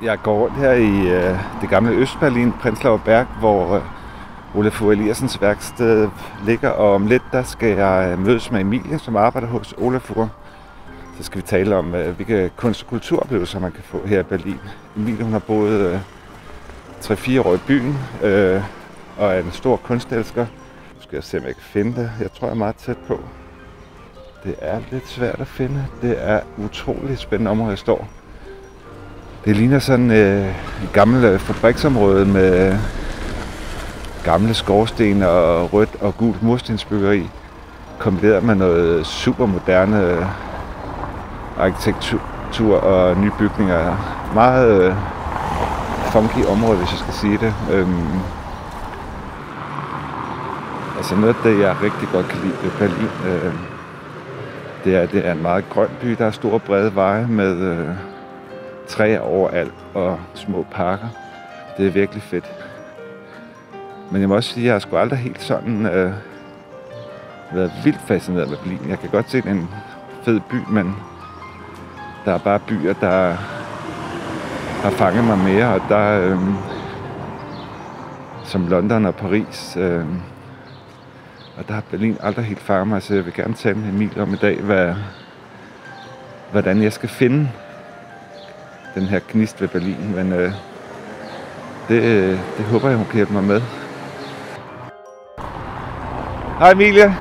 Jeg går rundt her i det gamle Østberlin, Prenzlauer Berg, hvor Olafur Eliassens værksted ligger, og om lidt der skal jeg mødes med Emilie, som arbejder hos Olafur. Så skal vi tale om, hvilke kunst- og kulturoplevelser man kan få her i Berlin. Emilie, hun har boet 3-4 år i byen og er en stor kunstelsker. Nu skal jeg se, om jeg kan finde det. Jeg tror, jeg er meget tæt på. Det er lidt svært at finde. Det er utroligt spændende område, jeg står. Det ligner sådan et gammelt fabriksområde med gamle skorsten og rødt og gult murstensbyggeri, kombineret med noget supermoderne arkitektur og nye bygninger. Meget funky område, hvis jeg skal sige det. Altså noget af det, jeg rigtig godt kan lide ved Berlin, det er en meget grøn by. Der er store brede veje med træer overalt og små parker. Det er virkelig fedt. Men jeg må også sige, at jeg har sgu aldrig helt sådan været vildt fascineret med Berlin. Jeg kan godt se, at det er en fed by, men der er bare byer, der har fanget mig mere. Og der som London og Paris. Og der har Berlin aldrig helt fanget mig, så jeg vil gerne tale med Emilie om i dag, hvordan jeg skal finde den her gnist ved Berlin. Men det håber jeg, hun kan hjælpe mig med. Hej Emilie.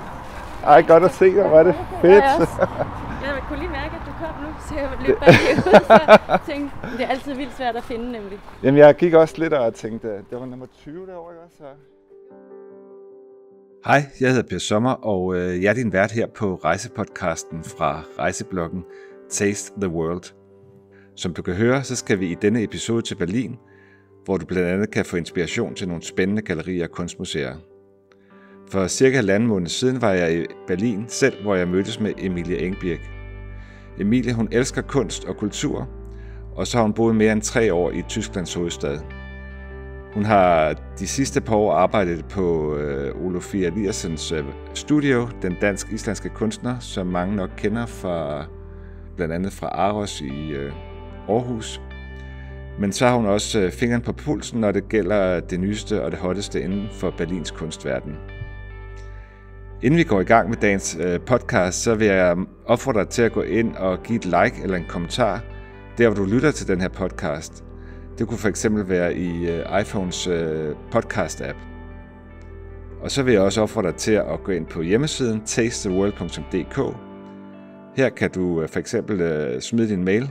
Ej, godt at se dig. Hvor er det fedt. Jeg kunne lige mærke, at du kom nu, så jeg løb bare ud. Så tænkte, det er altid vildt svært at finde, nemlig. Jamen, jeg gik også lidt og tænkte, det var nummer 20 derovre, ikke også? Hej, jeg hedder Per Sommer, og jeg er din vært her på rejsepodcasten fra rejsebloggen Taste the World. Som du kan høre, så skal vi i denne episode til Berlin, hvor du blandt andet kan få inspiration til nogle spændende gallerier og kunstmuseer. For cirka 1,5 måned siden var jeg i Berlin selv, hvor jeg mødtes med Emilie Engbirk. Emilie, hun elsker kunst og kultur, og så har hun boet mere end 3 år i Tysklands hovedstad. Hun har de sidste par år arbejdet på Olafur Eliassens studio, den dansk-islandske kunstner, som mange nok kender fra blandt andet fra Aros i Aarhus. Men så har hun også fingeren på pulsen, når det gælder det nyeste og det hotteste inden for Berlins kunstverden. Inden vi går i gang med dagens podcast, så vil jeg opfordre dig til at gå ind og give et like eller en kommentar, der hvor du lytter til den her podcast. Det kunne for eksempel være i iPhones podcast-app. Og så vil jeg også opfordre dig til at gå ind på hjemmesiden tastetheworld.dk. Her kan du for eksempel smide din mail,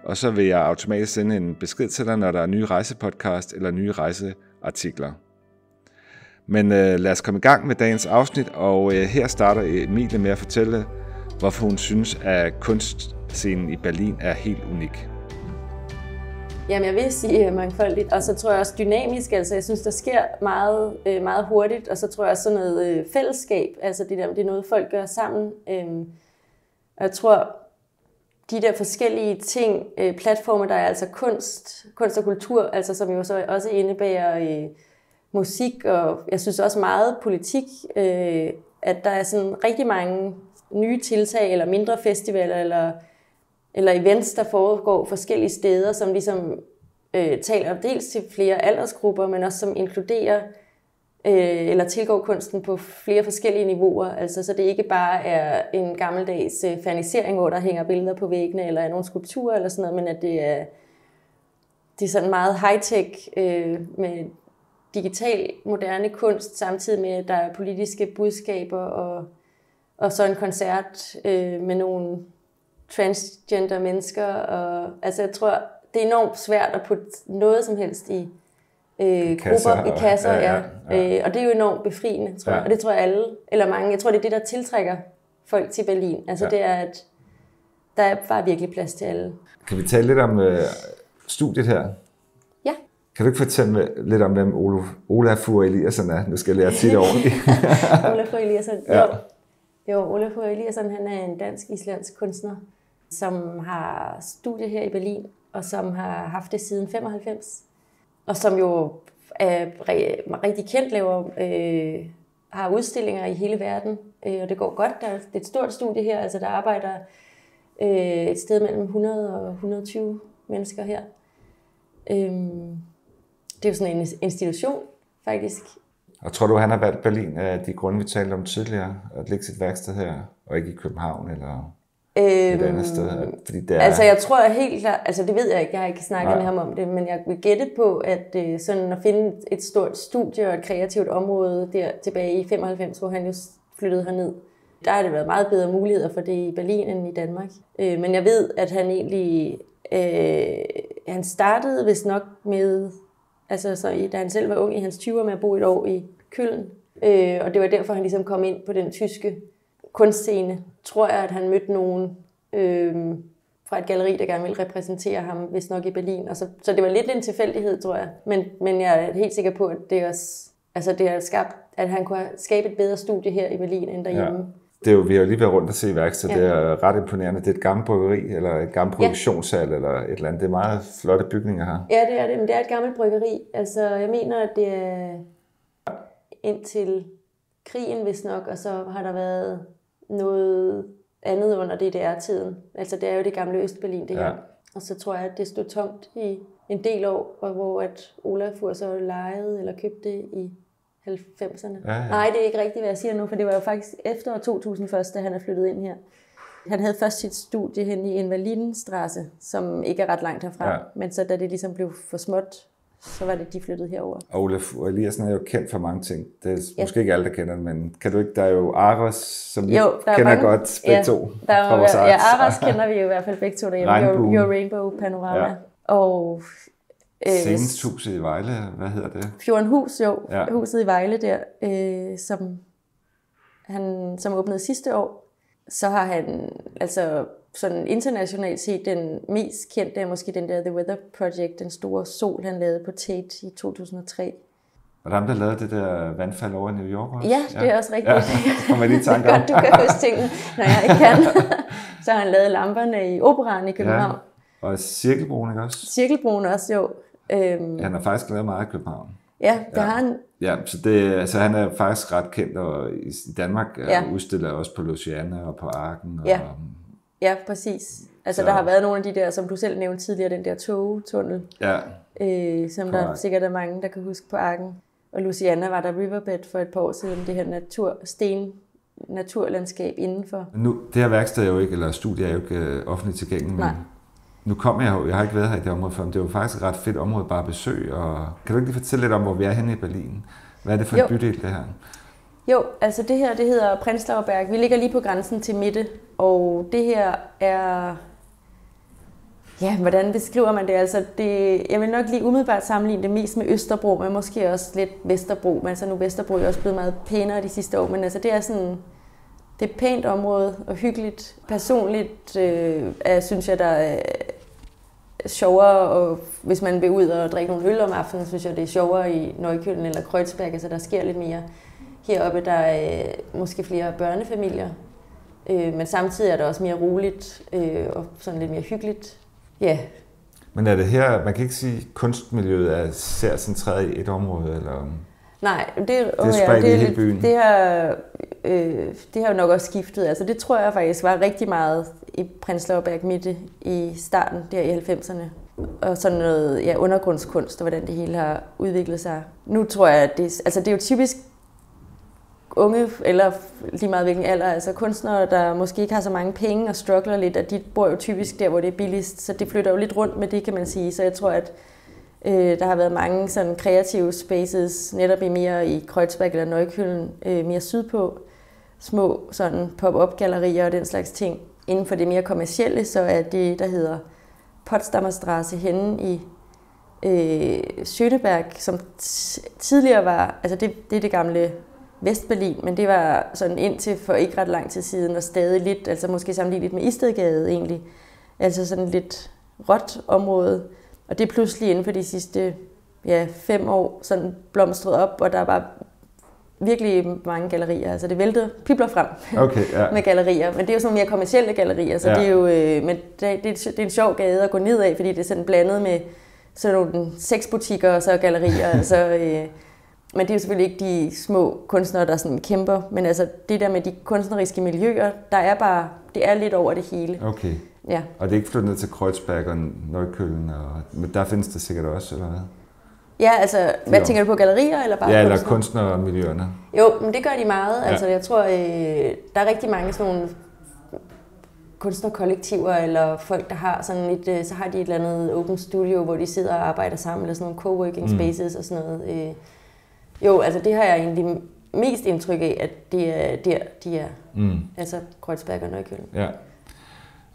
og så vil jeg automatisk sende en besked til dig, når der er nye rejsepodcast eller nye rejseartikler. Men lad os komme i gang med dagens afsnit, og her starter Emilie med at fortælle, hvorfor hun synes, at kunstscenen i Berlin er helt unik. Jamen, jeg vil sige mangfoldigt, og så tror jeg også dynamisk. Altså, jeg synes, der sker meget hurtigt, og så tror jeg også sådan noget fællesskab. Altså, det er noget, folk gør sammen. Og jeg tror, de der forskellige ting, platformer, der er altså kunst og kultur, altså, som jo så også indebærer musik, og jeg synes også meget politik, at der er sådan rigtig mange nye tiltag, eller mindre festivaler, eller events, der foregår forskellige steder, som ligesom taler dels til flere aldersgrupper, men også som inkluderer eller tilgår kunsten på flere forskellige niveauer. Altså, så det ikke bare er en gammeldags fernisering, hvor der hænger billeder på væggene, eller er nogle skulpturer eller sådan noget, men at det er sådan meget high-tech med digital, moderne kunst, samtidig med, at der er politiske budskaber, og så en koncert med nogle transgender mennesker. Og, altså jeg tror, det er enormt svært at putte noget som helst i grupper, i kasser. Ja. Og det er jo enormt befriende, tror jeg. Og det tror jeg alle, eller mange, jeg tror, det er det, der tiltrækker folk til Berlin. Altså det er, at der er bare virkelig plads til alle. Kan vi tale lidt om studiet her? Ja. Kan du ikke fortælle lidt om, hvem Olafur Eliasson er? Nu skal jeg lære at sige det ordentligt. Olafur Eliasson, ja. Jo, Olafur Eliasson, han er en dansk-islandsk kunstner, som har studie her i Berlin, og som har haft det siden 95. Og som jo er rigtig kendt, har udstillinger i hele verden, og det går godt. Det er et stort studie her, altså der arbejder et sted mellem 100 og 120 mennesker her. Det er jo sådan en institution, faktisk. Og tror du, han har valgt Berlin af de grunde, vi talte om tidligere, at lægge sit værksted her, og ikke i København eller et andet sted? Fordi det er... Altså jeg tror helt klart, altså det ved jeg ikke, jeg har ikke snakket med ham om det, men jeg vil gætte på, at sådan at finde et stort studie og et kreativt område der tilbage i 95, hvor han jo flyttede herned, der har det været meget bedre muligheder for det i Berlin end i Danmark. Men jeg ved, at han egentlig, han startede vist nok med, altså så, da han selv var ung i hans 20'er med at bo et år i Køln. Og det var derfor, han ligesom kom ind på den tyske kunstscene. Tror jeg, at han mødte nogen fra et galleri, der gerne ville repræsentere ham, vist nok i Berlin. Og så det var lidt en tilfældighed, tror jeg. Men jeg er helt sikker på, at det også, altså det har skabt, at han kunne skabe et bedre studie her i Berlin end derhjemme. Ja. Det er jo, vi har jo lige været rundt og se værksted. Ja. Det er ret imponerende. Det er et gammelt bryggeri, eller et gammelt produktionssal, eller et eller andet. Det er meget flotte bygninger her. Ja, det er det. Men det er et gammelt bryggeri. Altså, jeg mener, at det er indtil krigen, vist nok, og så har der været noget andet under DDR-tiden. Altså, det er jo det gamle Østberlin, det her. Og så tror jeg, at det stod tomt i en del år, og hvor at Olafur så lejede eller købte det i 90'erne. Ja. Nej, det er ikke rigtigt, hvad jeg siger nu, for det var jo faktisk efter år 2000 først, da han er flyttet ind her. Han havde først sit studie hen i Invalidenstrasse, som ikke er ret langt herfra. Ja. Men så da det ligesom blev for småt, så var det, de flyttede herover. Og Olafur Eliassen er jo kendt for mange ting. Det er måske ikke alle, der kender den, men kan du ikke? Der er jo Aros, som vi kender mange, godt begge to fra vores art. Ja, Aros kender vi jo i hvert fald begge to derhjemme. Your Rainbow Panorama. Ja. Og Sceneshuset i Vejle, hvad hedder det? Fjordenhus, jo. Ja. Huset i Vejle der, som åbnede sidste år. Så har han, altså sådan internationalt set, den mest kendte er måske den der The Weather Project, den store sol, han lavede på Tate i 2003. Og der er der lavede det der vandfald over i New York også? Ja, det er også rigtigt. Ja, det kommer lige i tanke om. Godt, du kan huske tingene, når jeg ikke kan. Så har han lavet lamperne i Operaen i København. Ja. Og Cirkelbroen, ikke også? Cirkelbroen også, jo. Han har faktisk lavet meget i København. Ja, det har han. Ja, så han er faktisk ret kendt, og i Danmark udstiller også på Luciana og på Arken. Og, ja, præcis. Altså der har været nogle af de der, som du selv nævnte tidligere, den der togtunnel, som der sikkert er mange, der kan huske på Arken. Og Luciana var der Riverbed for et par år siden, det her naturlandskab indenfor. Nu, det her værksted er jo ikke, eller studie er jo ikke offentligt tilgængeligt. Nej. Nu kommer jeg jo, jeg har ikke været her i det område før, men det er jo faktisk et ret fedt område bare at besøge. Og kan du ikke lige fortælle lidt om, hvor vi er henne i Berlin? Hvad er det for en bydel, det her? Jo, altså det her, det hedder Prenzlauer Berg. Vi ligger lige på grænsen til Mitte, og det her er... Ja, hvordan beskriver man det? Altså jeg vil nok lige umiddelbart sammenligne det mest med Østerbro, men måske også lidt Vesterbro. Men altså nu er Vesterbro jo også blevet meget pænere de sidste år, men altså det er sådan... Det er et pænt område og hyggeligt. Personligt synes jeg, der er sjovere, og hvis man vil ud og drikke nogle øl om aftenen, synes jeg, det er sjovere i Neukölln eller Kreuzberg. Altså der sker lidt mere. Heroppe der er måske flere børnefamilier, men samtidig er der også mere roligt og sådan lidt mere hyggeligt. Ja. Men er det her, man kan ikke sige, at kunstmiljøet er særligt centreret i et område, eller... Nej, det er spredt i hele byen. Det har jo nok også skiftet. Altså det tror jeg faktisk var rigtig meget i Prenzlauer Berg Mitte i starten der i 90'erne. Og sådan noget undergrundskunst, og hvordan det hele har udviklet sig. Nu tror jeg, at det er jo typisk unge, eller lige meget hvilken alder, altså kunstnere, der måske ikke har så mange penge og struggler lidt, at de bor jo typisk der, hvor det er billigst. Så det flytter jo lidt rundt med det, kan man sige. Så jeg tror, at der har været mange sådan kreative spaces, netop mere i Kreuzberg eller Neukölln, mere sydpå. Små sådan pop-up-gallerier og den slags ting. Inden for det mere kommercielle, så er det, der hedder Potsdamer Straße henne i Schöneberg, som tidligere var, altså det er det gamle Vestberlin, men det var sådan indtil for ikke ret lang tid siden, og stadig lidt, altså måske sammenlignet med Istedgade egentlig, altså sådan lidt råt område. Og det er pludselig inden for de sidste 5 år sådan blomstret op, og der var virkelig mange gallerier. Altså det væltede pibler frem med gallerier. Men det er jo sådan mere kommercielle gallerier, så det er jo men det er en sjov gade at gå ned af, fordi det er sådan blandet med sådan nogle sexbutikker og så gallerier. Altså, men det er jo selvfølgelig ikke de små kunstnere, der sådan kæmper. Men altså det der med de kunstneriske miljøer, der er bare, det er lidt over det hele. Okay. Ja. Og det er ikke flyttet ned til Kreuzberg og Neukölln, men der findes det sikkert også, eller hvad? Ja, altså, hvad tænker du på, gallerier eller bare eller kunstnermiljøerne? Jo, men det gør de meget. Ja. Altså, jeg tror, der er rigtig mange sådan nogle kunstnerkollektiver, eller folk, der har sådan et, så har de et eller andet open studio, hvor de sidder og arbejder sammen, eller sådan nogle coworking spaces og sådan noget. Jo, altså det har jeg egentlig mest indtryk af, at det er der, de er. Altså Kreuzberg og Neukölln. Ja.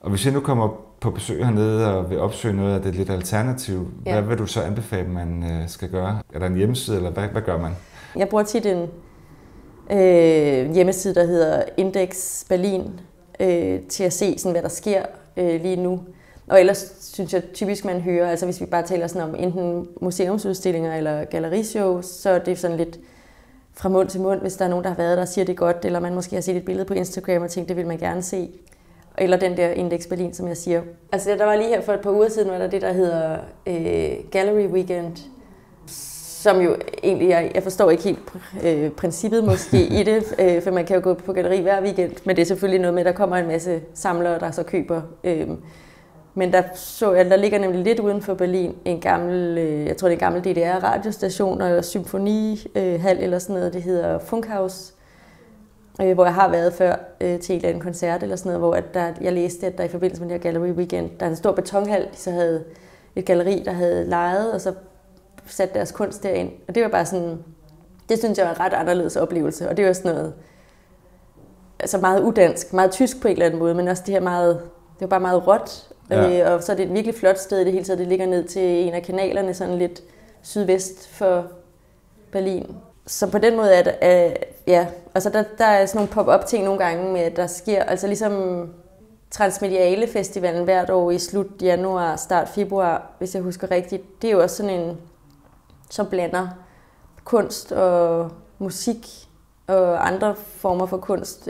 Og hvis jeg nu kommer på besøg hernede og vil opsøge noget af det lidt alternativ, hvad vil du så anbefale, man skal gøre? Er der en hjemmeside, eller hvad gør man? Jeg bruger tit en hjemmeside, der hedder Index Berlin, til at se, sådan, hvad der sker lige nu. Og ellers synes jeg typisk, man hører, altså hvis vi bare taler sådan om enten museumsudstillinger eller gallerishows, så er det sådan lidt fra mund til mund, hvis der er nogen, der har været der og siger det godt, eller man måske har set et billede på Instagram og tænkt, det vil man gerne se. Eller den der Index Berlin, som jeg siger. Altså der var lige her for et par uger siden, var der det, der hedder Gallery Weekend, som jo egentlig, jeg forstår ikke helt princippet måske i det, for man kan jo gå på galleri hver weekend, men det er selvfølgelig noget med, at der kommer en masse samlere, der så køber. Men der ligger nemlig lidt uden for Berlin en gammel, jeg tror det er en gammel DDR-radiostation og symfonihal eller sådan noget, det hedder Funkhaus, hvor jeg har været før til en eller anden koncert eller sådan noget, hvor jeg læste, at der i forbindelse med det her Gallery Weekend, der er en stor betonhal, de så havde et galleri, der havde lejet, og så sat deres kunst derind. Og det var bare sådan, det synes jeg var en ret anderledes oplevelse, og det var sådan noget, altså meget udansk, meget tysk på en eller anden måde, men også det her meget, det var bare meget råt, og så er det et virkelig flot sted i det hele taget, det ligger ned til en af kanalerne, sådan lidt sydvest for Berlin. Så på den måde er det, altså der er sådan nogle pop-up ting nogle gange med, at der sker, altså ligesom Transmediale Festivalen hvert år i slut januar, start februar, hvis jeg husker rigtigt, det er jo også sådan en, som blander kunst og musik og andre former for kunst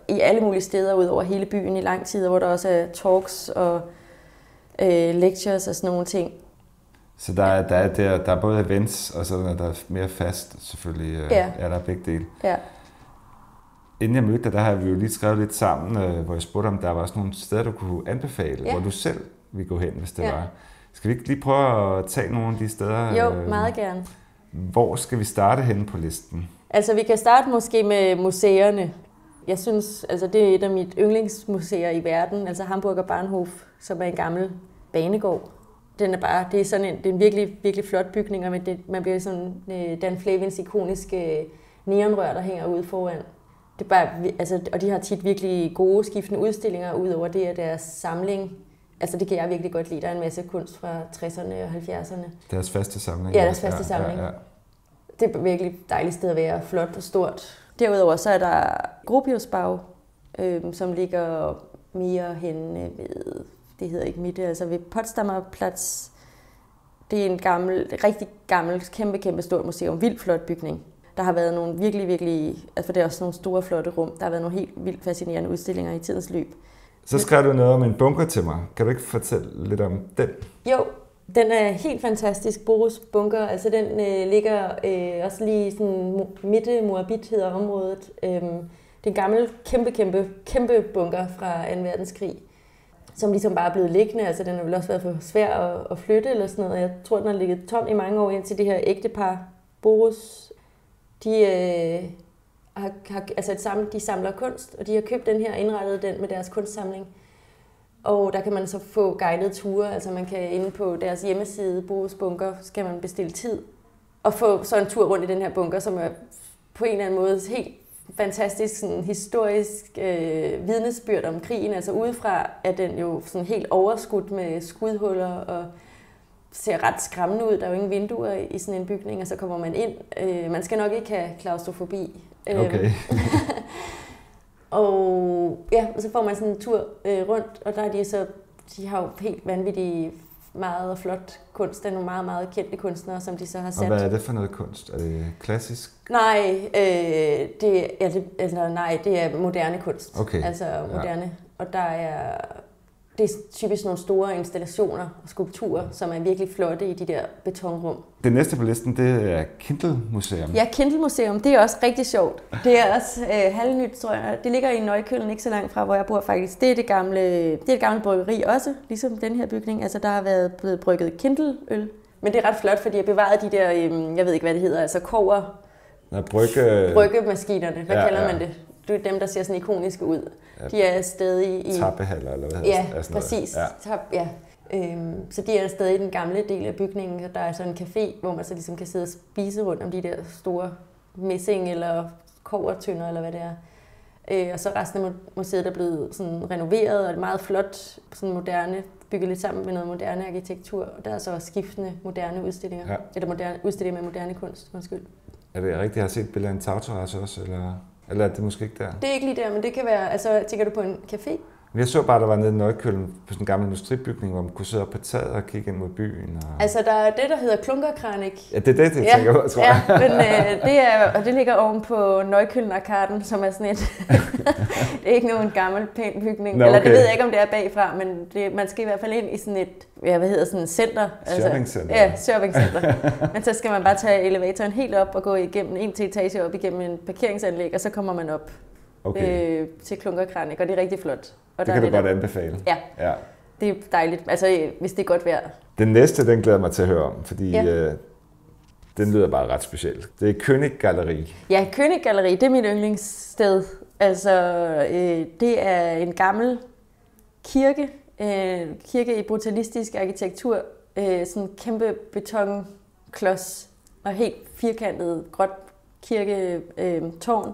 i alle mulige steder ud over hele byen i lang tid, hvor der også er talks og lectures og sådan nogle ting. Så der er både events, og så er der mere fast selvfølgelig. Er der begge dele. Ja. Inden jeg mødte dig, der har vi jo lige skrevet lidt sammen, hvor jeg spurgte, om der var også nogle steder, du kunne anbefale, hvor du selv ville gå hen, hvis det var. Skal vi ikke lige prøve at tage nogle af de steder? Jo, meget gerne. Hvor skal vi starte henne på listen? Altså, vi kan starte måske med museerne. Jeg synes, altså det er et af mit yndlingsmuseer i verden, altså Hamburger Bahnhof, som er en gammel banegård. Det er en virkelig, virkelig flot bygning, og man bliver sådan Dan Flavins ikoniske neonrør, der hænger ude foran. Det er bare, altså, og de har tit virkelig gode skiftende udstillinger, ud over det af deres samling. Altså det kan jeg virkelig godt lide. Der er en masse kunst fra 60'erne og 70'erne. Deres faste samling. Ja, deres faste samling. Ja. Det er virkelig et dejligt sted at være, flot og stort. Derudover så er der Gropiusbau, som ligger mere henne ved, det hedder ikke Mitte, altså ved Potsdamer Platz. Det er en rigtig gammel, kæmpe stort museum, vildt flot bygning. Der har været nogle virkelig, altså det er også nogle store, flotte rum. Der har været nogle helt vildt fascinerende udstillinger i tidens løb. Så skrev du noget om en bunker til mig. Kan du ikke fortælle lidt om den? Jo, den er helt fantastisk. Boros bunker, altså den ligger også lige sådan Mitte Moabit hedder området. Det er en gammel, kæmpe bunker fra 2. verdenskrig, som ligesom bare er blevet liggende. Altså den har vel også været for svær at flytte eller sådan noget. Jeg tror, den har ligget tom i mange år, indtil det her ægtepar, Boros, de samler kunst, og de har købt den her og indrettet den med deres kunstsamling. Og der kan man så få guidede ture, altså man kan inde på deres hjemmeside, Boros Bunker, skal man bestille tid og få så en tur rundt i den her bunker, som er på en eller anden måde helt fantastisk sådan historisk vidnesbyrd om krigen. Altså udefra er den jo sådan helt overskudt med skudhuller og ser ret skræmmende ud. Der er jo ingen vinduer i sådan en bygning, og så kommer man ind. Man skal nok ikke have klaustrofobi. Okay. Og så får man sådan en tur rundt, og der er de har jo helt vanvittigt meget og flot kunst. Der er nogle meget, meget kendte kunstnere, som de så har sat. Og hvad er det for noget kunst? Er det klassisk? Nej, det er moderne kunst. Okay. Altså moderne. Og der er Det er typisk nogle store installationer og skulpturer, som er virkelig flotte i de der betonrum. Det næste på listen, det er Kindle Museum. Ja, Kindle Museum, det er også rigtig sjovt. Det er også halvnyt, tror jeg. Det ligger i Neukölln, ikke så langt fra, hvor jeg bor faktisk. Det er det gamle bryggeri også, ligesom den her bygning. Altså, der har blevet brygget Kindle-øl. Men det er ret flot, fordi jeg bevarede de der, jeg ved ikke, hvad det hedder, altså kover. Bryggemaskinerne, hvad kalder man det? Det er dem, der ser sådan ikoniske ud. Ja. De er stadig i... Tappehaller, eller hvad hedder det? Ja, præcis. Ja. Så de er stadig i den gamle del af bygningen, og der er så en café, hvor man så ligesom kan sidde og spise rundt om de der store messing- eller kobbertønder, eller hvad det er. Og så resten af museet er blevet sådan renoveret, og det er meget flot, sådan moderne, bygget lidt sammen med noget moderne arkitektur. Og der er så også skiftende moderne udstillinger, eller udstillinger med moderne kunst, undskyld. Er det rigtigt, at jeg har set billeder af en tagterrasse også, eller er det måske ikke der? Det er ikke lige der, men det kan være, altså tænker du på en café? Jeg så bare, der var nede i Neukölln på sådan en gammel industribygning, hvor man kunne sidde op på taget og kigge ind mod byen. Og... Altså, der er det, der hedder Klunkerkranik. Ja, det er det, jeg tænker på, tror jeg. Ja, men det ligger oven på Neukölln-arkaden, som er sådan et... det er ikke nogen gammel, pæn bygning. Nå, okay. Eller det ved jeg ikke, om det er bagfra, men man skal i hvert fald ind i sådan et, sådan et center. Shoppingcenter. Ja, shoppingcenter. Men så skal man bare tage elevatoren helt op og gå igennem en til etage op igennem en parkeringsanlæg, og så kommer man op til Klunkerkranik, og det er rigtig flot. Og det kan du godt anbefale. Ja, det er dejligt, altså hvis det er godt vejr. Den næste, den glæder mig til at høre om, fordi den lyder bare ret specielt. Det er König-Galerie. Ja, König-Galerie, det er mit yndlingssted. Altså, det er en gammel kirke i brutalistisk arkitektur. Sådan en kæmpe betonklods og helt firkantet gråt kirketårn,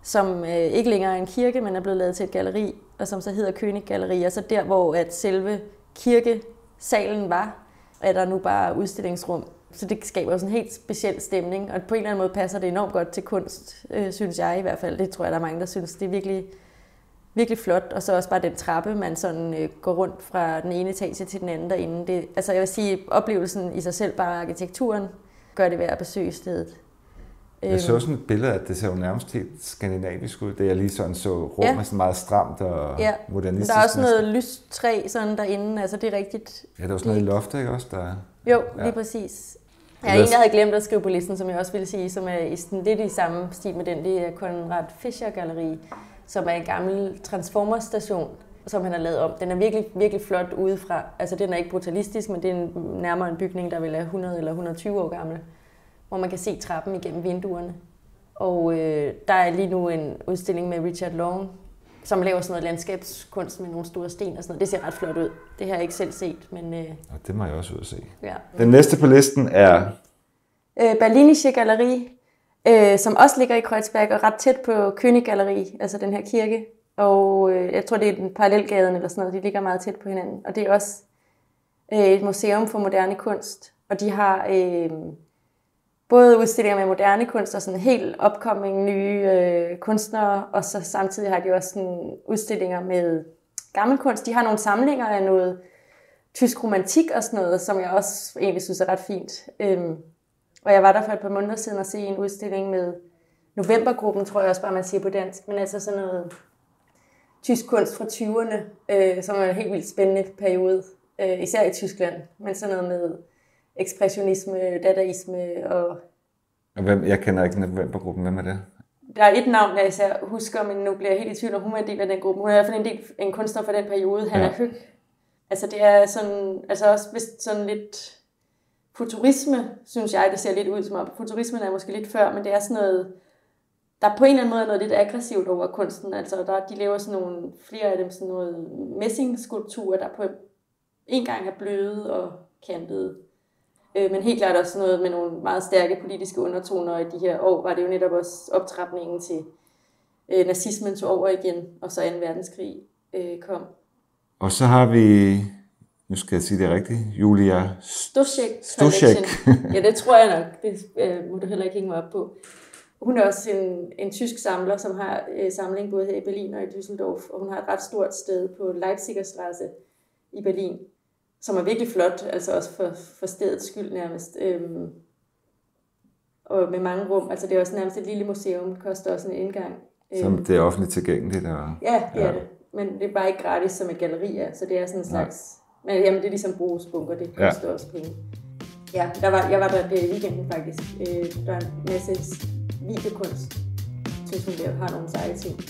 som ikke længere er en kirke, men er blevet lavet til et galleri, og som så hedder König-Galerie. Og så der, hvor at selve kirkesalen var, er der nu bare udstillingsrum. Så det skaber også en helt speciel stemning, og på en eller anden måde passer det enormt godt til kunst, synes jeg i hvert fald. Det tror jeg, der er mange, der synes. Det er virkelig, virkelig flot. Og så også bare den trappe, man sådan går rundt fra den ene etage til den anden derinde. Altså jeg vil sige, oplevelsen i sig selv, bare arkitekturen, gør det værd at besøge stedet. Jeg så sådan et billede, at det ser jo nærmest helt skandinavisk ud. Det jeg lige sådan så rummet sådan meget stramt og modernistisk. Der er også noget lystræ sådan derinde, altså det er rigtigt. Ja, der er også noget i loftet, ikke også? Jo, lige præcis. Jeg havde egentlig glemt at skrive på listen, som jeg også ville sige, som er lidt i samme stil med den. Det er Konrad Fischer Galleri, som er en gammel transformerstation, som han har lavet om. Den er virkelig, virkelig flot udefra. Altså den er ikke brutalistisk, men det er nærmere en bygning, der vil være 100 eller 120 år gammel, hvor man kan se trappen igennem vinduerne. Og der er lige nu en udstilling med Richard Long, som laver sådan noget landskabskunst med nogle store sten og sådan noget. Det ser ret flot ud. Det har jeg ikke selv set, men... Og det må jeg også ud at se. Ja. Den næste på listen er... Berlinische Galerie, som også ligger i Kreuzberg og ret tæt på König-Galerie, altså den her kirke. Og jeg tror, det er den parallelgaden eller sådan noget. De ligger meget tæt på hinanden. Og det er også et museum for moderne kunst. Og de har... både udstillinger med moderne kunst og sådan helt opkommende nye kunstnere, og så samtidig har de også sådan udstillinger med gammel kunst. De har nogle samlinger af noget tysk romantik og sådan noget, som jeg også egentlig synes er ret fint. Og jeg var der for et par måneder siden og se en udstilling med Novembergruppen, tror jeg også bare, man siger på dansk, men altså sådan noget tysk kunst fra 20'erne, som er en helt vildt spændende periode, især i Tyskland, men sådan noget med ekspressionisme, dadaisme og... Jeg kender ikke Novembergruppen. Hvem er det? Der er et navn, jeg især husker, men nu bliver jeg helt i tvivl, om hun er en del af den gruppe. Hun er i hvert fald en kunstner fra den periode. Han er Høg. Altså det er sådan, altså også vist sådan lidt futurisme, synes jeg, det ser lidt ud som om. Futurismen er måske lidt før, men det er sådan noget, der på en eller anden måde er noget lidt aggressivt over kunsten. Altså de laver sådan nogle, flere af dem sådan noget messingskulpturer, der på en gang er bløde og kantede. Men helt klart også noget med nogle meget stærke politiske undertoner, og i de her år var det jo netop også optrapningen til nazismen tog over igen, og så 2. verdenskrig kom. Og så har vi, nu skal jeg sige det rigtigt, Julia Stoschek. Ja, det tror jeg nok. Det må du heller ikke hænge mig op på. Hun er også en tysk samler, som har samling både her i Berlin og i Düsseldorf, og hun har et ret stort sted på Leipziger Straße i Berlin, som er virkelig flot, altså også for stedets skyld nærmest. Og med mange rum, altså det er også nærmest et lille museum, det koster også en indgang. Som det er offentligt tilgængeligt? Ja, det er det. men det er bare ikke gratis, som et galleri er, så det er sådan en slags... Men jamen, det er ligesom brugsbunker, det koster også penge. Ja, jeg var der i weekenden faktisk. Der er en masse videokunst. Jeg synes, hun har nogle seje ting.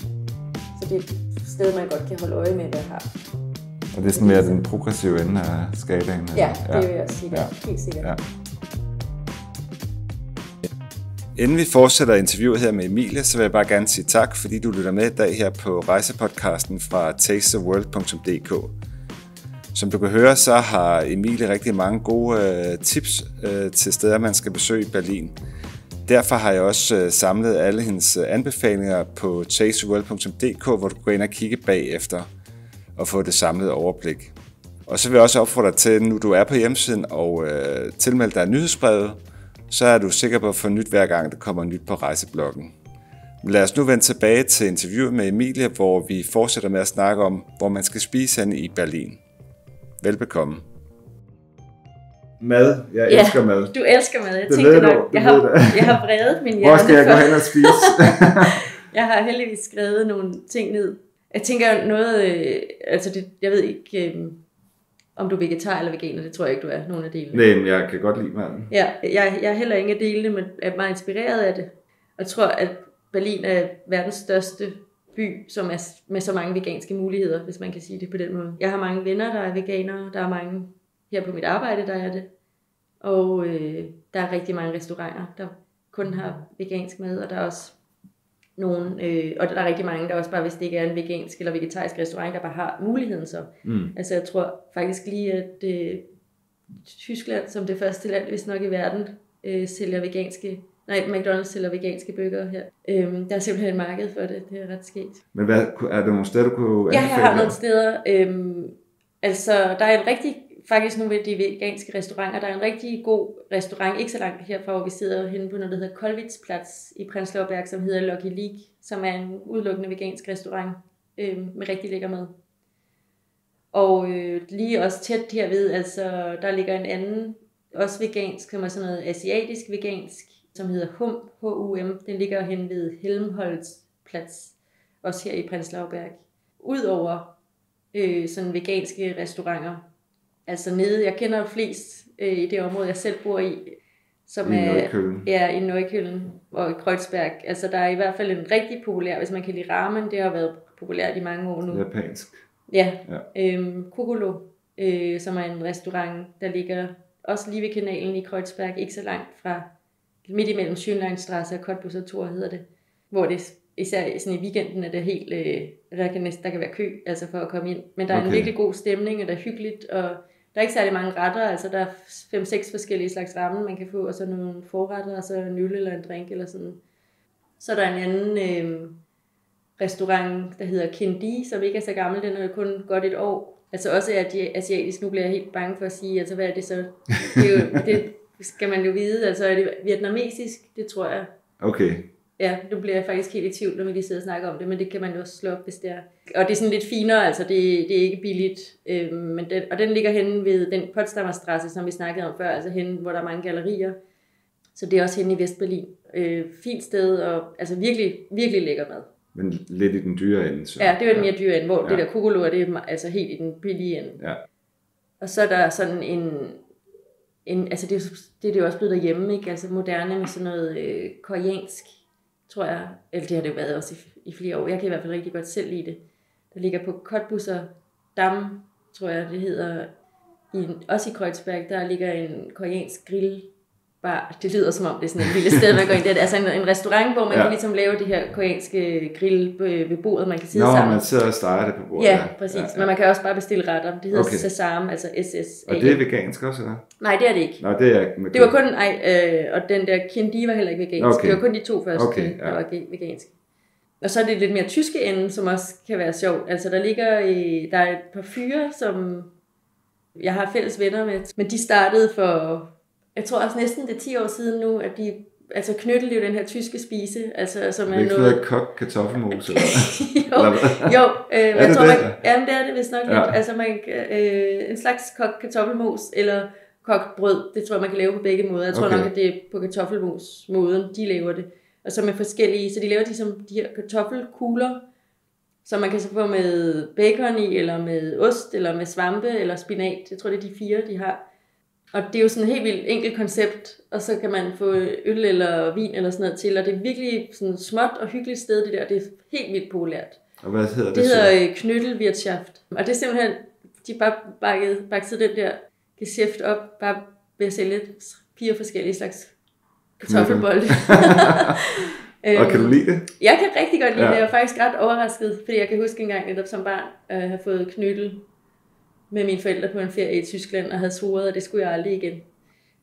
Så det er et sted, man godt kan holde øje med, hvad jeg har. Og det er sådan mere den progressive ende af skalaen? Ja, det vil jeg også sige. Helt sikkert. Ja. Inden vi fortsætter interviewet her med Emilie, så vil jeg bare gerne sige tak, fordi du lytter med i dag her på rejsepodcasten fra tastetheworld.dk. Som du kan høre, så har Emilie rigtig mange gode tips til steder, man skal besøge i Berlin. Derfor har jeg også samlet alle hendes anbefalinger på tastetheworld.dk, hvor du kan gå ind og kigge bagefter og få det samlede overblik. Og så vil jeg også opfordre dig til, nu du er på hjemmesiden og tilmelde dig nyhedsbrevet, så er du sikker på at få nyt hver gang, der kommer nyt på rejsebloggen. Men lad os nu vende tilbage til interviewet med Emilie, hvor vi fortsætter med at snakke om, hvor man skal spise henne i Berlin. Velbekomme. Mad. Jeg elsker mad. Du elsker mad. Jeg tænkte nok, jeg har vredet min hjerne. Hvor skal jeg gå hen og spise? Jeg har heldigvis skrevet nogle ting ned. Jeg tænker noget, jeg ved ikke, om du er vegetar eller veganer, det tror jeg ikke, du er, nogen af delene. Nej, men jeg kan godt lide maden. Ja, jeg er heller ingen af delene, men er meget inspireret af det. Og jeg tror, at Berlin er verdens største by, som er med så mange veganske muligheder, hvis man kan sige det på den måde. Jeg har mange venner, der er veganere, der er mange her på mit arbejde, der er det. Og der er rigtig mange restauranter, der kun har vegansk mad, og der er også nogen, og der er rigtig mange, der også bare, hvis det ikke er en vegansk eller vegetarisk restaurant, der bare har muligheden så. Altså jeg tror faktisk lige, at Tyskland som det første land, hvis nok i verden, sælger veganske, McDonald's sælger veganske burger her. Der er simpelthen et marked for det, det er ret sket. Men er der nogle steder, du kunne anbefale? Ja, jeg har nogle steder. Altså der er en rigtig, faktisk nogle af de veganske restauranter, der er en rigtig god restaurant, ikke så langt herfra, hvor vi sidder henne på noget, der hedder Kollwitzplatz i Prenzlauer Berg, som hedder Lucky League, som er en udelukkende vegansk restaurant med rigtig lækker mad. Og lige også tæt herved, altså der ligger en anden, også vegansk, som er sådan noget asiatisk vegansk, som hedder HUM. Den ligger hen ved Helmholtzplatz, også her i Prenzlauer Berg. Udover sådan veganske restauranter, altså nede, jeg kender flest i det område, jeg selv bor i, som i Neukölln og i Kreuzberg. Altså der er i hvert fald en rigtig populær, hvis man kan lide ramen, det har været populært i mange år nu. Japansk. Ja. Kokolo, som er en restaurant, der ligger også lige ved kanalen i Kreuzberg, ikke så langt fra, midt imellem Schönleinstraße og Cottbusser Tor hedder det, hvor det især sådan i weekenden er det helt, der kan være kø, altså for at komme ind, men der er en virkelig god stemning, og der er hyggeligt, og der er ikke særlig mange retter, altså der er 5-6 forskellige slags ramen, man kan få, og så nogle forretter, og så en øl eller en drink eller sådan. Så der er en anden restaurant, der hedder Kindi, som ikke er så gammel, den er kun godt et år. Altså også er de asiatisk, nu bliver jeg helt bange for at sige, altså hvad er det så? Det skal man jo vide, altså er det vietnamesisk, det tror jeg. Okay. Ja, nu bliver jeg faktisk helt i tvivl, når vi lige sidder og snakker om det, men det kan man jo også slå op, hvis det er. Og det er sådan lidt finere, altså det er ikke billigt. Men den ligger henne ved den Potsdamer Straße, som vi snakkede om før, altså henne, hvor der er mange gallerier. Så det er også henne i Vestberlin. Fint sted, og altså virkelig, virkelig lækker mad. Men lidt i den dyre ende. Så. Ja, det er jo den mere dyre ende, hvor det der kokolo, det er altså helt i den billige ende. Ja. Og så er der sådan altså det er jo også blevet derhjemme, ikke? Altså moderne med sådan noget koreansk, tror jeg, eller det har det jo været også i flere år. Jeg kan i hvert fald rigtig godt selv lide det. Der ligger på Cottbusser Damm, tror jeg det hedder, også i Kreuzberg, der ligger en koreansk grillbar. Det lyder som om det er sådan et lille sted, man går ind. Det er altså en restaurant, hvor man kan ligesom lave det her koreanske grill ved bordet, man kan sidde sammen. Man sidder og steger det på bordet. Ja, præcis. Ja. Men man kan også bare bestille retter. Det hedder Sesam, altså SS. Og det er vegansk også, eller? Nej, det er det ikke. Nå, det er det var kun, og den der Kindi var heller ikke vegansk. Det var kun de 2 første, der var veganske. Og så er det lidt mere tyske ende, som også kan være sjovt. Altså der der er et par fyre, som jeg har fælles venner med, men de startede for, jeg tror også næsten det er 10 år siden nu, at de altså knyttel jo den her tyske spise, altså som er noget kogt kartoffelmos eller jeg tror man, jamen det er det vist nok lidt, altså en slags kogt kartoffelmos eller kogt brød, det tror jeg man kan lave på begge måder. Jeg tror nok at det er på kartoffelmos måden de laver det, og så med forskellige, så de laver de her kartoffelkugler, som man kan så få med bacon i, eller med ost, eller med svampe, eller spinat. Jeg tror, det er de 4, de har. Og det er jo sådan et helt vildt enkelt koncept, og så kan man få øl eller vin eller sådan noget til, og det er virkelig sådan et småt og hyggeligt sted, det der. Det er helt vildt populært. Og hvad hedder det? Det hedder Knødelwirtschaft. Og det er simpelthen, de bare bakset den der geschæft op, bare ved at sælge 4 forskellige slags kartoffelbolde. Og kan du lide det? Jeg kan rigtig godt lide det. Jeg var faktisk ret overrasket, fordi jeg kan huske engang netop som barn, at have fået knødel med mine forældre på en ferie i Tyskland, og havde svoret, at det skulle jeg aldrig igen.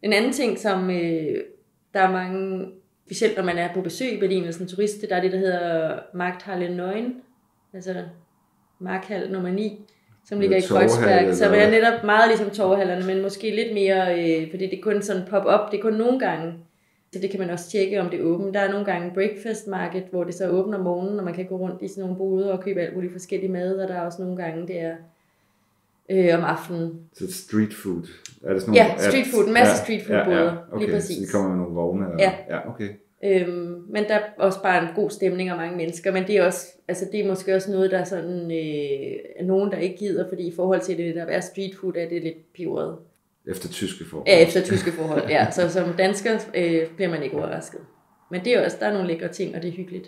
En anden ting, som der er mange, specielt når man er på besøg i Berlin, eller som turist, der er det, der hedder Markthalle 9, altså Markhal nummer 9, som ligger i Kreuzberg, som er netop meget ligesom torvehallerne, men måske lidt mere, fordi det er kun sådan pop-up, det er kun nogle gange. Så det kan man også tjekke, om det er åbent. Der er nogle gange breakfast market, hvor det så åbner om morgenen, og man kan gå rundt i sådan nogle boder og købe alt muligt forskellige mad, og der er også nogle gange, det er om aftenen. Så street food? Er det sådan nogle, street food. En masse street food boder. Okay, lige præcis. Så de kommer med nogle vogne? Eller? Ja, okay. Men der er også bare en god stemning og mange mennesker, men det er også, altså det er måske også noget, der er sådan, nogen der ikke gider, fordi i forhold til det der er street food, er det lidt peberet. Efter tyske forhold. Ja, efter tyske forhold, ja. Så som dansker bliver man ikke overrasket. Men det er også, der er nogle lækre ting, og det er hyggeligt.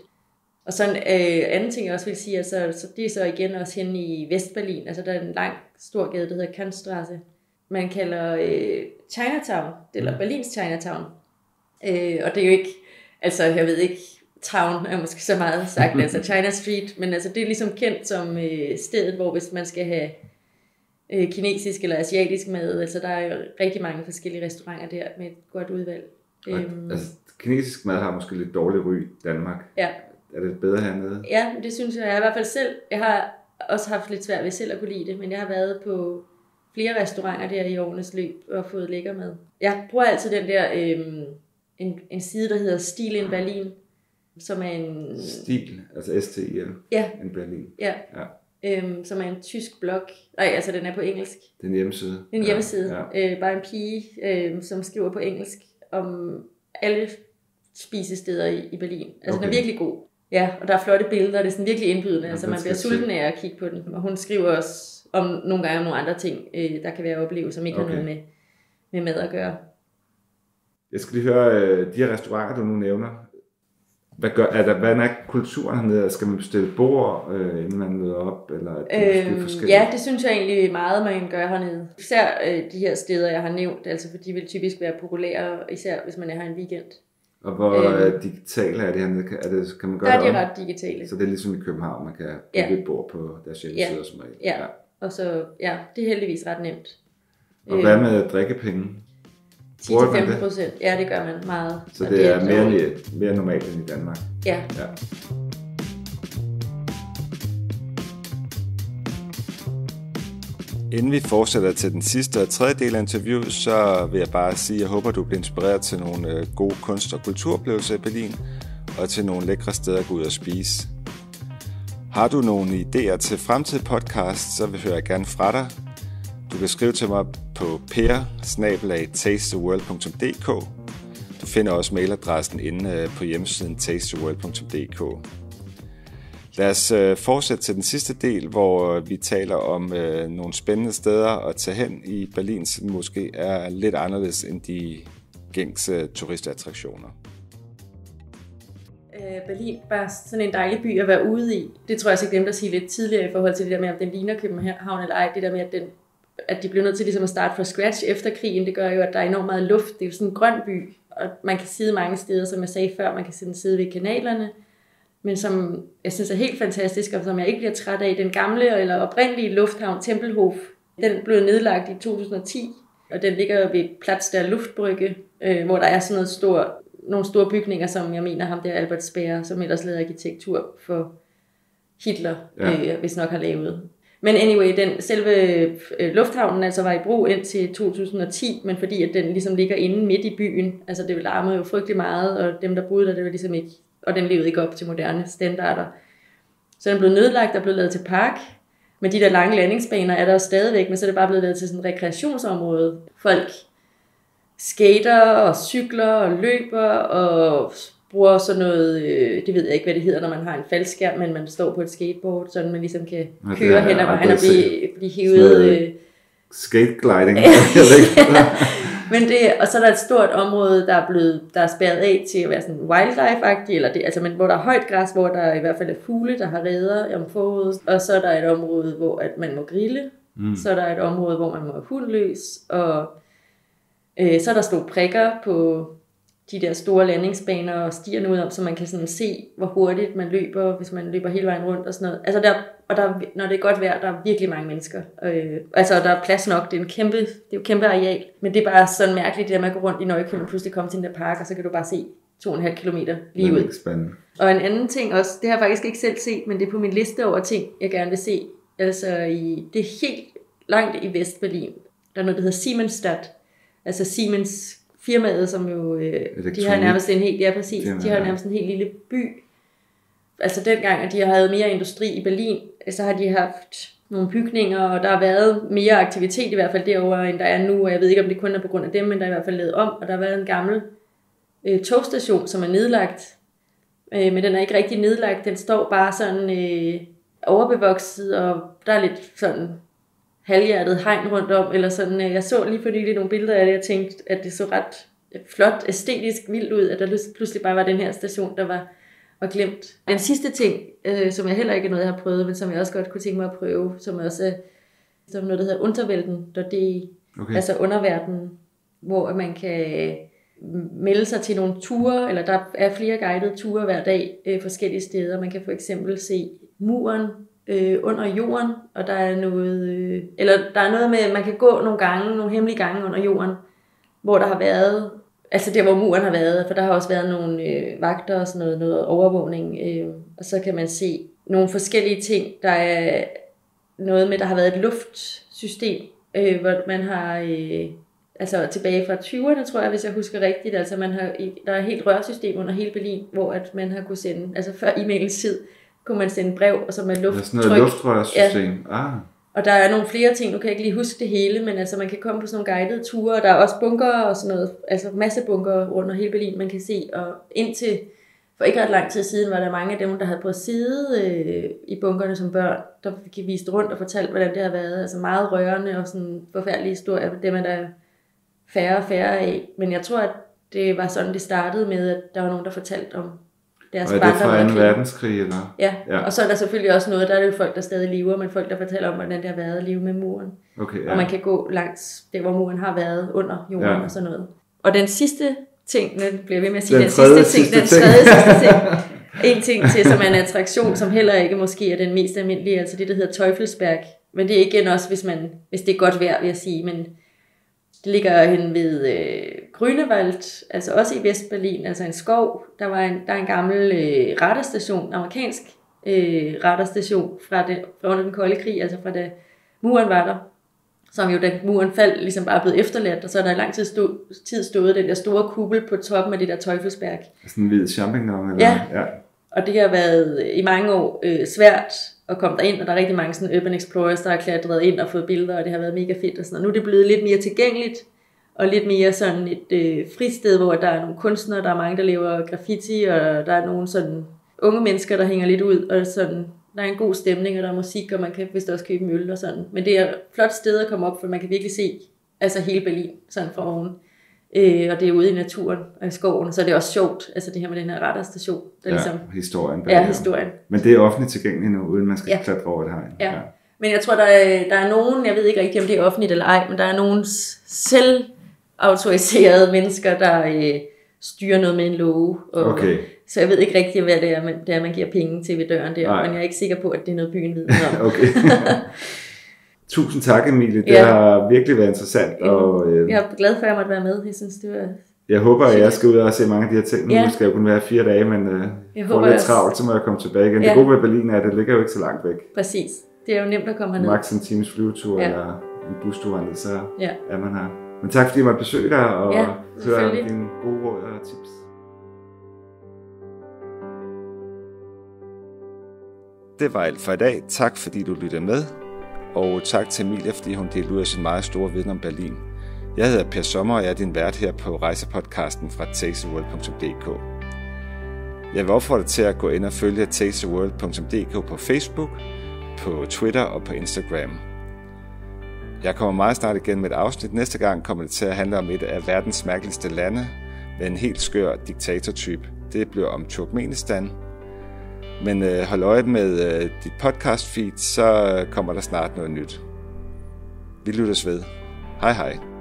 Og så en anden ting, jeg også vil sige, altså, så det er så igen også henne i Vestberlin. Altså der er en lang, stor gade, der hedder Kantstraße. Man kalder Chinatown, eller Berlins Chinatown. Og det er jo ikke, altså jeg ved ikke, town er måske så meget sagt, altså China Street, men altså det er ligesom kendt som stedet, hvor hvis man skal have kinesisk eller asiatisk mad, altså der er jo rigtig mange forskellige restauranter der med et godt udvalg. Altså kinesisk mad har måske lidt dårlig ry i Danmark. Ja. Er det bedre hernede? Ja, det synes jeg. Jeg i hvert fald selv. Jeg har også haft lidt svært ved selv at kunne lide det, men jeg har været på flere restauranter der i årenes løb og fået lækker mad. Jeg bruger altid den der en side, der hedder Stil in Berlin, som er en... Stil, altså STIL in Berlin. Ja. Som er en tysk blog. Nej, altså den er på engelsk. Det er en hjemmeside. En hjemmeside. Ja. Bare en pige, som skriver på engelsk om alle spisesteder i Berlin. Altså den er virkelig god. Ja, og der er flotte billeder, det er sådan virkelig indbydende. Altså man bliver sulten af at kigge på den. Og hun skriver også om nogle gange om nogle andre ting, der kan være oplevelser, som ikke har noget med mad at gøre. Jeg skal lige høre, de her restauranter, du nu nævner, hvad er kulturen hernede? Skal man bestille bord, inden man møder op? Eller ja, det synes jeg egentlig meget, man gør hernede. Især de her steder, jeg har nævnt, altså for de vil typisk være populære, især hvis man er her en weekend. Og hvor digitale er det hernede? Kan man gøre det? Der er de ret digitale. Så det er ligesom i København, man kan bygge et bord på deres hjemmesider som regel. Ja, og så, det er heldigvis ret nemt. Og hvad med drikkepenge? 10-15%. Ja, det gør man meget. Så det er mere normalt end i Danmark? Ja. Inden vi fortsætter til den sidste og tredje del af interviewet, så vil jeg bare sige, at jeg håber, du bliver inspireret til nogle gode kunst- og kulturoplevelser i Berlin, og til nogle lækre steder at gå ud og spise. Har du nogle idéer til fremtidige podcast, så vil jeg gerne fra dig. Du kan skrive til mig på per@tastetheworld.dk. Du finder også mailadressen inde på hjemmesiden tastetheworld.dk. Lad os fortsætte til den sidste del, hvor vi taler om nogle spændende steder at tage hen i Berlin, som måske er lidt anderledes end de gængse turistattraktioner. Berlin var sådan en dejlig by at være ude i. Det tror jeg også, jeg glemte at sige lidt tidligere i forhold til det der med, om den ligner København eller ej. Det der med, at de blev nødt til ligesom at starte fra scratch efter krigen, det gør jo, at der er enormt meget luft. Det er jo sådan en grøn by, og man kan sidde mange steder, som jeg sagde før. Man kan sidde ved kanalerne, men som jeg synes er helt fantastisk, og som jeg ikke bliver træt af. Den gamle eller oprindelige lufthavn Tempelhof, den blev nedlagt i 2010, og den ligger ved Platz der Luftbrücke, hvor der er sådan nogle store bygninger, som jeg mener ham der Albert Speer, som ellers lavede arkitektur for Hitler, hvis nok har lavet. Men anyway, selve lufthavnen altså var i brug indtil 2010, men fordi at den ligesom ligger inde midt i byen, altså det larmede jo frygtelig meget, og dem der boede der, det var ligesom ikke, og den levede ikke op til moderne standarder. Så den blev nedlagt og blev lavet til park, men de der lange landingsbaner er der stadigvæk, men så er det bare blevet lavet til sådan et rekreationsområde. Folk skater og cykler og løber og bruger sådan noget, det ved jeg ikke, hvad det hedder, når man har en faldskærm, men man står på et skateboard, så man ligesom kan køre hen ad vejen og blive hivet. Skategliding. Men og så er der et stort område, der er spærret af til at være sådan wildlife-agtigt, eller det, altså, men hvor der er højt græs, hvor der i hvert fald er fugle, der har reder om foråret. Og så er der et område, hvor at man må grille. Så er der et område, hvor man må have hund løs. Og så er der store prikker på de der store landingsbaner og stierne ud om, så man kan sådan se, hvor hurtigt man løber, hvis man løber hele vejen rundt og sådan noget. Altså når det er godt vejr, der er virkelig mange mennesker. Altså der er plads nok, det er jo kæmpe areal, men det er bare sådan mærkeligt, det der med at gå rundt i Neukölln og pludselig komme til den der park, og så kan du bare se 2,5 kilometer lige ud. Spændende. Og en anden ting også, det har jeg faktisk ikke selv set, men det er på min liste over ting, jeg gerne vil se. Altså det er helt langt i Vestberlin. Der er noget, der hedder Siemensstadt. Altså Siemens firmaet, som jo, de har nærmest en helt, de har nærmest en helt lille by. Altså dengang, at de havde mere industri i Berlin, så har de haft nogle bygninger, og der har været mere aktivitet i hvert fald derovre, end der er nu, og jeg ved ikke, om det kun er på grund af dem, men der er i hvert fald lavet om, og der har været en gammel togstation, som er nedlagt, men den er ikke rigtig nedlagt, den står bare sådan overbevokset, og der er lidt sådan halvhjertet hegn rundt om, eller sådan. Jeg så lige for nylig nogle billeder af det, og tænkte, at det så ret flot, æstetisk vildt ud, at der pludselig bare var den her station, der var glemt. Den sidste ting, som jeg heller ikke er noget, jeg har prøvet, men som jeg også godt kunne tænke mig at prøve, som også er som noget, der hedder Unterwelten.de, altså underverden, hvor man kan melde sig til nogle ture, eller der er flere guidede ture hver dag forskellige steder. Man kan for eksempel se muren under jorden, og der er noget, eller der er noget med, at man kan gå nogle hemmelige gange under jorden, hvor der har været, altså der hvor muren har været, for der har også været nogle vagter og sådan noget overvågning, og så kan man se nogle forskellige ting. Der er noget med, der har været et luftsystem, hvor man har, altså tilbage fra 20'erne, tror jeg, hvis jeg husker rigtigt, altså der er et helt rørsystem under hele Berlin, hvor at man har kunne sende, altså før e-mailens tid, kunne man sende brev, og så med lufttryk. Det er sådan noget luftrørsystem. Ja. Og der er nogle flere ting, nu kan jeg ikke lige huske det hele, men altså man kan komme på sådan nogle guidede ture, og der er også bunker og sådan noget, altså masse bunker under hele Berlin, man kan se, og indtil for ikke ret lang tid siden, var der mange af dem, der havde prøvet at sidde i bunkerne som børn, der fik vist rundt og fortalt, hvordan det har været, altså meget rørende og sådan forfærdelige historier, det man der færre og færre af, men jeg tror, at det var sådan, det startede med, at der var nogen, der fortalte om deres barndom. Og er det fra 2. verdenskrig, eller? Ja, og så er der selvfølgelig også noget, der er det jo folk, der stadig lever, men folk, der fortæller om, hvordan det har været at leve med muren. Okay, ja. Og man kan gå langs det, hvor muren har været under jorden og sådan noget. Og den sidste ting, nu bliver ved med at sige, den tredje sidste ting, en ting til, som er en attraktion, som heller ikke måske er den mest almindelige, altså det, der hedder Teufelsberg. Men det er igen også, hvis det er godt vejr, vil jeg sige, men det ligger hen ved Grünewald, altså også i Vestberlin, altså en skov. Der er en gammel radarstation, amerikansk radarstation fra under den kolde krig, altså fra da muren var der, som jo da muren faldt, ligesom bare blevet efterladt, og så er der i lang tid stået den der store kuppel på toppen af det der Teufelsberg. Sådan en hvid champignon? Eller? Ja, og det har været i mange år svært at komme derind, og der er rigtig mange sådan urban explorers, der har klatret ind og fået billeder, og det har været mega fedt og sådan noget. Nu er det blevet lidt mere tilgængeligt, og lidt mere sådan et fristed, hvor der er nogle kunstnere, der er mange, der laver graffiti, og der er nogle sådan unge mennesker, der hænger lidt ud, og sådan, der er en god stemning, og der er musik, og man kan vist også købe øl og sådan. Men det er et flot sted at komme op, for man kan virkelig se altså hele Berlin sådan fra oven. Og det er ude i naturen og i skoven, så er det også sjovt, altså det her med den her radarstation. Der ligesom, historien. Ja, historien. Men det er offentligt tilgængeligt nu, uden man skal klatre over det hegn. Ja. Men jeg tror, der er nogen, jeg ved ikke rigtig, om det er offentligt eller ej, men der er nogen selvautoriserede mennesker, der styrer noget med en låge. Så jeg ved ikke rigtig, hvad det er, man giver penge til ved døren der, men jeg er ikke sikker på, at det er noget byen vidner om. Okay. Tusind tak, Emilie. Det har virkelig været interessant. Og, jeg er glad for, at jeg måtte være med. Jeg synes, det var... Jeg håber, at jeg skal ud og se mange af de her ting. Nu skal jeg kun være 4 dage, men får lidt travlt, så må jeg komme tilbage igen. Det gode ved Berlin er, at det ligger jo ikke så langt væk. Præcis. Det er jo nemt at komme herned. Max en times flyvetur eller en bustur, så er man her. Men tak, fordi jeg måtte besøge dig og høre dine gode råd og tips. Det var alt for i dag. Tak, fordi du lyttede med. Og tak til Emilie, fordi hun delte ud af sin meget store viden om Berlin. Jeg hedder Per Sommer, og jeg er din vært her på rejsepodcasten fra tastetheworld.dk. Jeg vil opfordre dig til at gå ind og følge tastetheworld.dk på Facebook, på Twitter og på Instagram. Jeg kommer meget snart igen med et afsnit. Næste gang kommer det til at handle om et af verdens mærkeligste lande med en helt skør diktatortype. Det bliver om Turkmenistan. Men hold øje med dit podcast feed, så kommer der snart noget nyt. Vi lyttes ved. Hej hej.